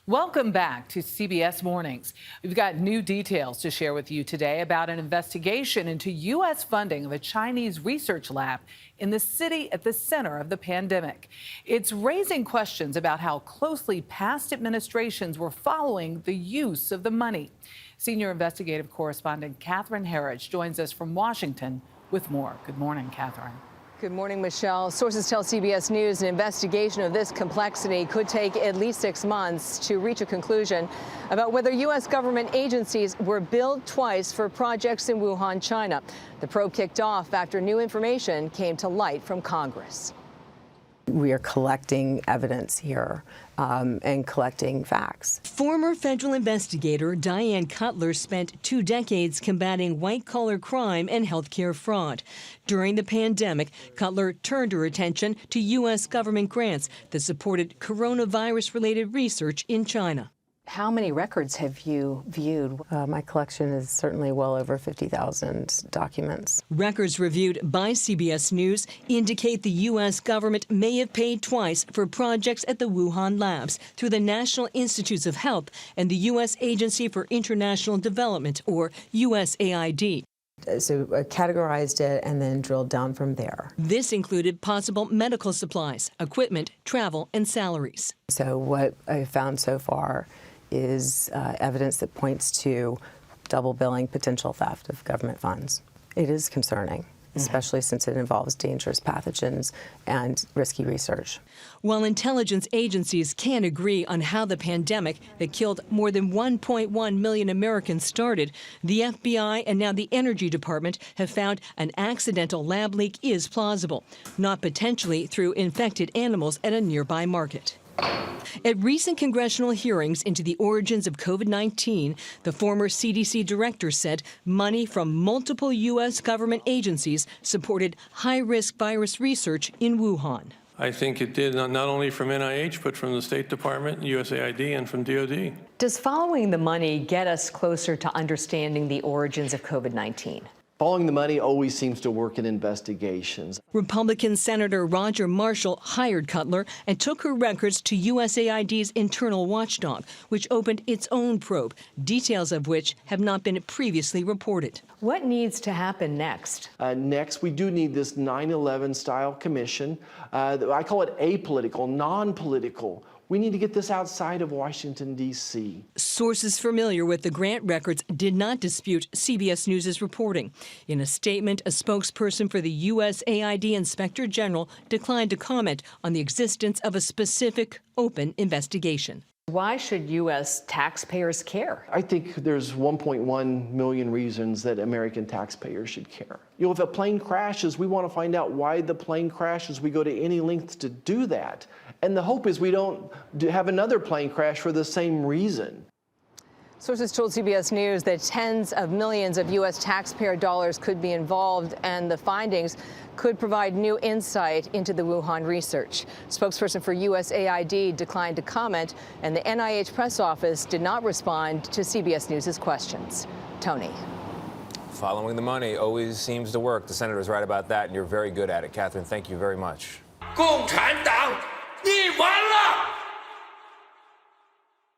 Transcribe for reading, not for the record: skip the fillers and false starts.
Welcome back to CBS Mornings. We've got new details to share with you today about an investigation into U.S. funding of a Chinese research lab in the city at the center of the pandemic. It's raising questions about how closely past administrations were following the use of the money. Senior investigative correspondent Catherine Herridge joins us from Washington with more. Good morning, Catherine. Good morning, Michelle. Sources tell CBS News an investigation of this complexity could take at least 6 months to reach a conclusion about whether U.S. government agencies were billed twice for projects in Wuhan, China. The probe kicked off after new information came to light from Congress. We are collecting evidence here and collecting facts. Former federal investigator Diane Cutler spent 2 decades combating white-collar crime and healthcare fraud. During the pandemic, Cutler turned her attention to U.S. government grants that supported coronavirus-related research in China. How many records have you viewed? My collection is certainly well over 50,000 documents. Records reviewed by CBS News indicate the U.S. government may have paid twice for projects at the Wuhan labs through the National Institutes of Health and the U.S. Agency for International Development, or USAID. So I categorized it and then drilled down from there. This included possible medical supplies, equipment, travel, and salaries. So what I found so far is evidence that points to double billing, potential theft of government funds. It is concerning, especially since it involves dangerous pathogens and risky research. While intelligence agencies can't agree on how the pandemic that killed more than 1.1 million Americans started, the FBI and now the Energy Department have found an accidental lab leak is plausible, not potentially through infected animals at a nearby market. At recent congressional hearings into the origins of COVID-19, the former CDC director said money from multiple U.S. government agencies supported high-risk virus research in Wuhan. I think it did, not only from NIH, but from the State Department, USAID, and from DOD. Does following the money get us closer to understanding the origins of COVID-19? Following the money always seems to work in investigations. Republican Senator Roger Marshall hired Cutler and took her records to USAID's internal watchdog, which opened its own probe, details of which have not been previously reported. What needs to happen next? Next, we do need this 9/11 style commission. I call it apolitical, non-political. We need to get this outside of Washington, D.C. Sources familiar with the grant records did not dispute CBS News' reporting. In a statement, a spokesperson for the USAID Inspector General declined to comment on the existence of a specific open investigation. Why should U.S. taxpayers care? I think there's 1.1 million reasons that American taxpayers should care. You know, if a plane crashes, we want to find out why the plane crashes. We go to any length to do that. And the hope is we don't have another plane crash for the same reason. Sources told CBS News that tens of millions of U.S. taxpayer dollars could be involved, and the findings could provide new insight into the Wuhan research. Spokesperson for USAID declined to comment, and the NIH press office did not respond to CBS News' questions. Tony. Following the money always seems to work. The senator's right about that, and you're very good at it. Catherine, thank you very much. 共产党，你完了！